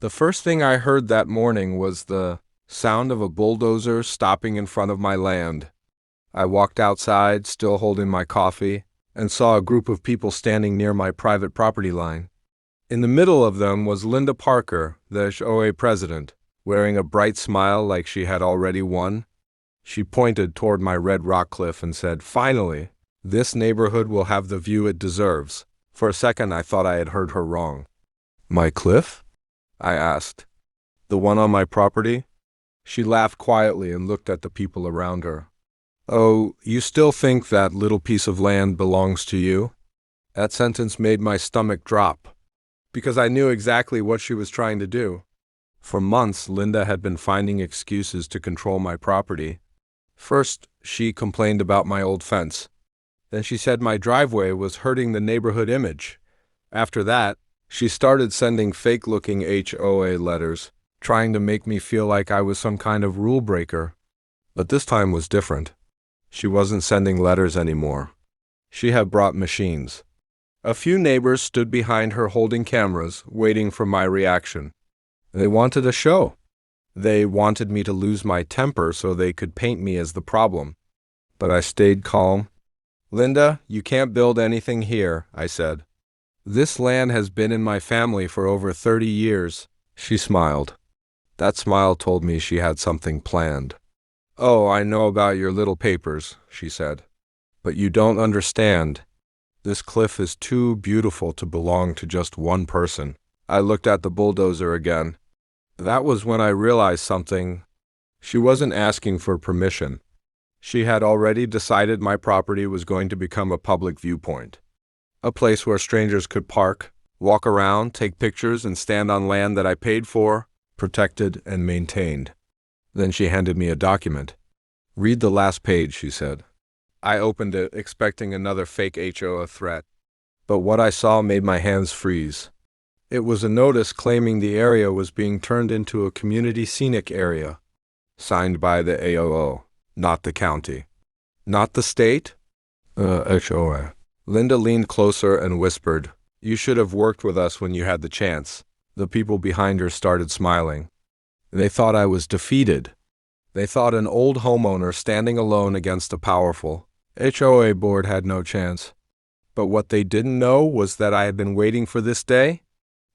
The first thing I heard that morning was the sound of a bulldozer stopping in front of my land. I walked outside, still holding my coffee, and saw a group of people standing near my private property line. In the middle of them was Linda Parker, the HOA president, wearing a bright smile like she had already won. She pointed toward my red rock cliff and said, "Finally, this neighborhood will have the view it deserves." For a second, I thought I had heard her wrong. "My cliff?" I asked. "The one on my property?" She laughed quietly and looked at the people around her. "Oh, you still think that little piece of land belongs to you?" That sentence made my stomach drop, because I knew exactly what she was trying to do. For months, Linda had been finding excuses to control my property. First, she complained about my old fence. Then she said my driveway was hurting the neighborhood image. After that, she started sending fake-looking HOA letters, trying to make me feel like I was some kind of rule breaker. But this time was different. She wasn't sending letters anymore. She had brought machines. A few neighbors stood behind her holding cameras, waiting for my reaction. They wanted a show. They wanted me to lose my temper so they could paint me as the problem. But I stayed calm. "Linda, you can't build anything here," I said. "This land has been in my family for over 30 years. She smiled. That smile told me she had something planned. "Oh, I know about your little papers," she said. "But you don't understand. This cliff is too beautiful to belong to just one person." I looked at the bulldozer again. That was when I realized something. She wasn't asking for permission. She had already decided my property was going to become a public viewpoint. A place where strangers could park, walk around, take pictures, and stand on land that I paid for, protected, and maintained. Then she handed me a document. "Read the last page," she said. I opened it, expecting another fake HOA threat. But what I saw made my hands freeze. It was a notice claiming the area was being turned into a community scenic area, signed by the AOO, not the county. Not the state? HOA. Linda leaned closer and whispered, "You should have worked with us when you had the chance." The people behind her started smiling. They thought I was defeated. They thought an old homeowner standing alone against a powerful HOA board had no chance. But what they didn't know was that I had been waiting for this day.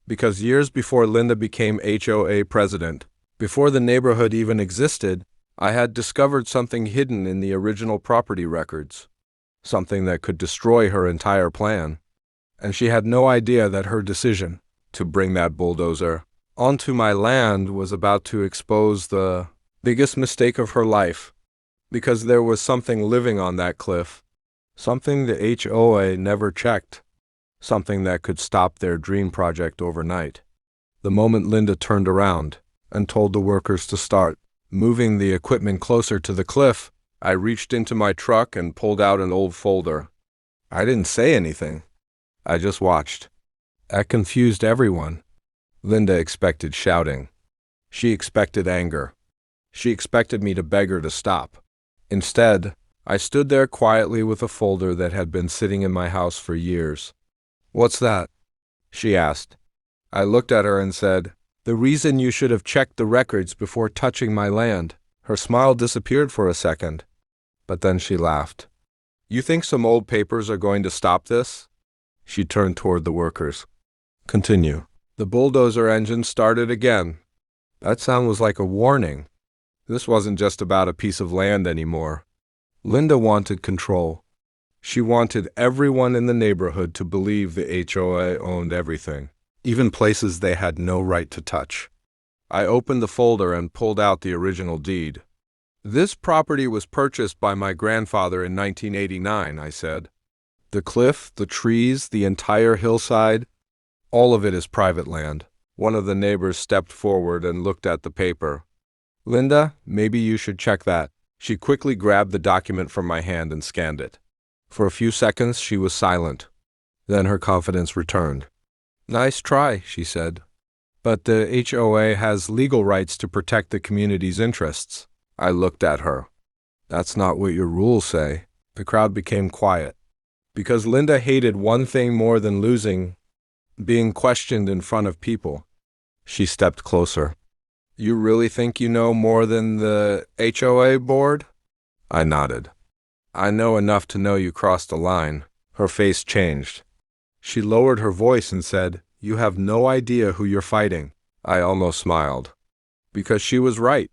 Because years before Linda became HOA president, before the neighborhood even existed, I had discovered something hidden in the original property records, something that could destroy her entire plan. And she had no idea that her decision to bring that bulldozer onto my land was about to expose the biggest mistake of her life, because there was something living on that cliff, something the HOA never checked. Something that could stop their dream project overnight. The moment Linda turned around and told the workers to start moving the equipment closer to the cliff, I reached into my truck and pulled out an old folder. I didn't say anything. I just watched. That confused everyone. Linda expected shouting. She expected anger. She expected me to beg her to stop. Instead, I stood there quietly with a folder that had been sitting in my house for years. "What's that?" she asked. I looked at her and said, "The reason you should have checked the records before touching my land." Her smile disappeared for a second, but then she laughed. "You think some old papers are going to stop this?" She turned toward the workers. "Continue." The bulldozer engine started again. That sound was like a warning. This wasn't just about a piece of land anymore. Linda wanted control. She wanted everyone in the neighborhood to believe the HOA owned everything, even places they had no right to touch. I opened the folder and pulled out the original deed. "This property was purchased by my grandfather in 1989, I said. "The cliff, the trees, the entire hillside, all of it is private land." One of the neighbors stepped forward and looked at the paper. "Linda, maybe you should check that." She quickly grabbed the document from my hand and scanned it. For a few seconds, she was silent. Then her confidence returned. "Nice try," she said. "But the HOA has legal rights to protect the community's interests." I looked at her. "That's not what your rules say." The crowd became quiet. Because Linda hated one thing more than losing: being questioned in front of people. She stepped closer. You really think you know more than the HOA board? I nodded. I know enough to know you crossed the line. Her face changed. She lowered her voice and said, You have no idea who you're fighting. I almost smiled. Because she was right.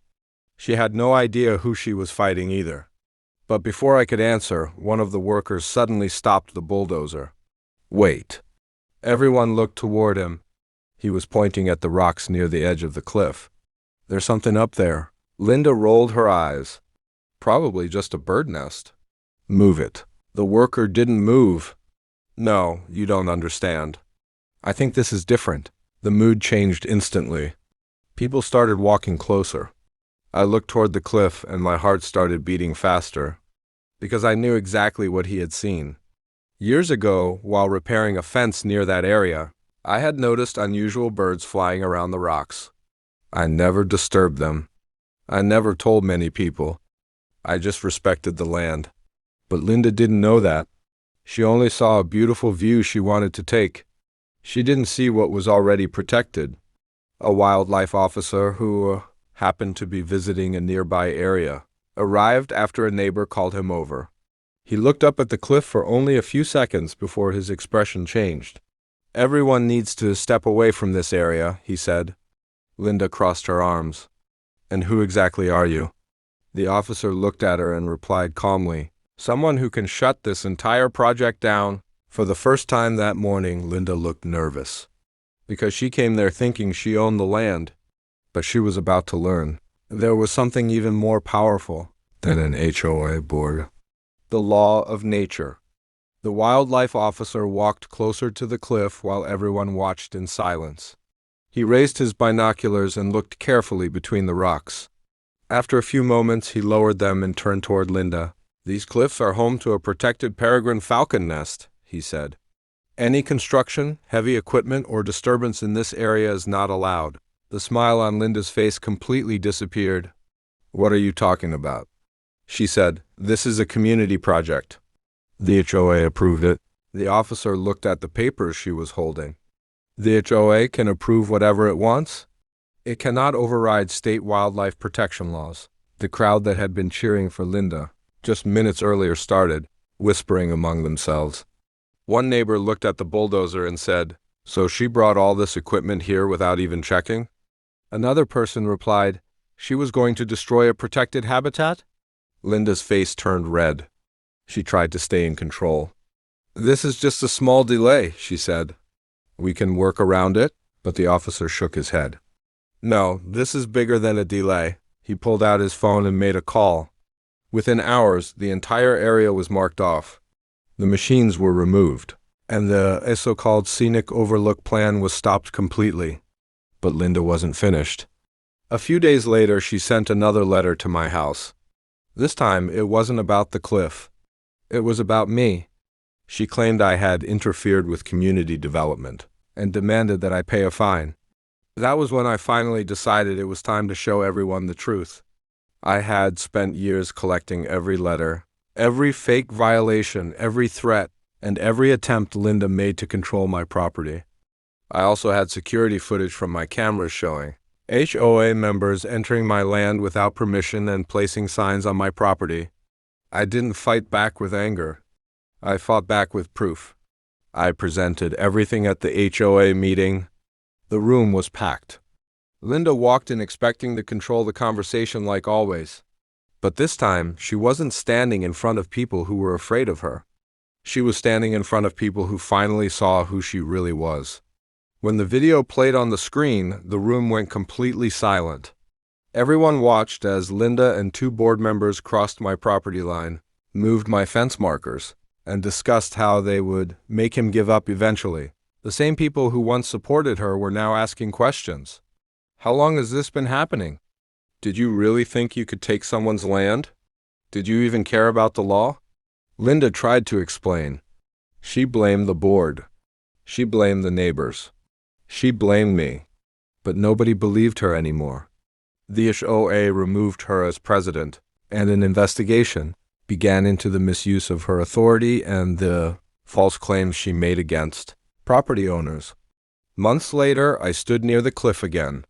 She had no idea who she was fighting either. But before I could answer, one of the workers suddenly stopped the bulldozer. Wait. Everyone looked toward him. He was pointing at the rocks near the edge of the cliff. There's something up there. Linda rolled her eyes. Probably just a bird nest. Move it. The worker didn't move. No, you don't understand. I think this is different. The mood changed instantly. People started walking closer. I looked toward the cliff and my heart started beating faster, because I knew exactly what he had seen. Years ago, while repairing a fence near that area, I had noticed unusual birds flying around the rocks. I never disturbed them. I never told many people. I just respected the land. But Linda didn't know that. She only saw a beautiful view she wanted to take. She didn't see what was already protected. A wildlife officer who happened to be visiting a nearby area arrived after a neighbor called him over. He looked up at the cliff for only a few seconds before his expression changed. Everyone needs to step away from this area, he said. Linda crossed her arms. And who exactly are you? The officer looked at her and replied calmly, Someone who can shut this entire project down. For the first time that morning, Linda looked nervous, because she came there thinking she owned the land. But she was about to learn. There was something even more powerful than an HOA board. The law of nature. The wildlife officer walked closer to the cliff while everyone watched in silence. He raised his binoculars and looked carefully between the rocks. After a few moments, he lowered them and turned toward Linda. These cliffs are home to a protected peregrine falcon nest, he said. Any construction, heavy equipment, or disturbance in this area is not allowed. The smile on Linda's face completely disappeared. What are you talking about? She said, This is a community project. The HOA approved it. The officer looked at the papers she was holding. The HOA can approve whatever it wants. It cannot override state wildlife protection laws. The crowd that had been cheering for Linda just minutes earlier started, whispering among themselves. One neighbor looked at the bulldozer and said, So she brought all this equipment here without even checking? Another person replied, She was going to destroy a protected habitat? Linda's face turned red. She tried to stay in control. This is just a small delay, she said. We can work around it, but the officer shook his head. No, this is bigger than a delay. He pulled out his phone and made a call. Within hours, the entire area was marked off. The machines were removed, and the so-called scenic overlook plan was stopped completely. But Linda wasn't finished. A few days later, she sent another letter to my house. This time, it wasn't about the cliff. It was about me. She claimed I had interfered with community development and demanded that I pay a fine. That was when I finally decided it was time to show everyone the truth. I had spent years collecting every letter, every fake violation, every threat, and every attempt Linda made to control my property. I also had security footage from my cameras showing HOA members entering my land without permission and placing signs on my property. I didn't fight back with anger. I fought back with proof. I presented everything at the HOA meeting. The room was packed. Linda walked in expecting to control the conversation like always. But this time, she wasn't standing in front of people who were afraid of her. She was standing in front of people who finally saw who she really was. When the video played on the screen, the room went completely silent. Everyone watched as Linda and two board members crossed my property line, moved my fence markers, and discussed how they would make him give up eventually. The same people who once supported her were now asking questions. How long has this been happening? Did you really think you could take someone's land? Did you even care about the law? Linda tried to explain. She blamed the board. She blamed the neighbors. She blamed me. But nobody believed her anymore. The HOA removed her as president, and an investigation began into the misuse of her authority and the false claims she made against property owners. Months later, I stood near the cliff again,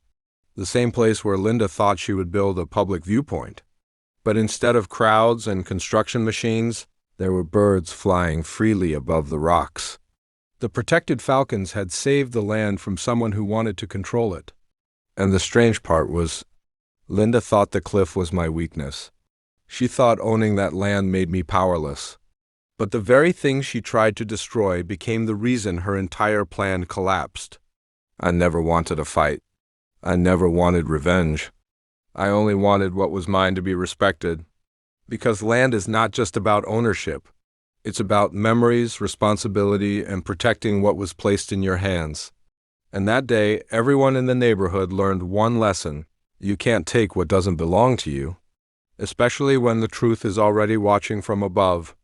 the same place where Linda thought she would build a public viewpoint. But instead of crowds and construction machines, there were birds flying freely above the rocks. The protected falcons had saved the land from someone who wanted to control it. And the strange part was, Linda thought the cliff was my weakness. She thought owning that land made me powerless. But the very thing she tried to destroy became the reason her entire plan collapsed. I never wanted a fight. I never wanted revenge. I only wanted what was mine to be respected. Because land is not just about ownership. It's about memories, responsibility, and protecting what was placed in your hands. And that day, everyone in the neighborhood learned one lesson. You can't take what doesn't belong to you, especially when the truth is already watching from above.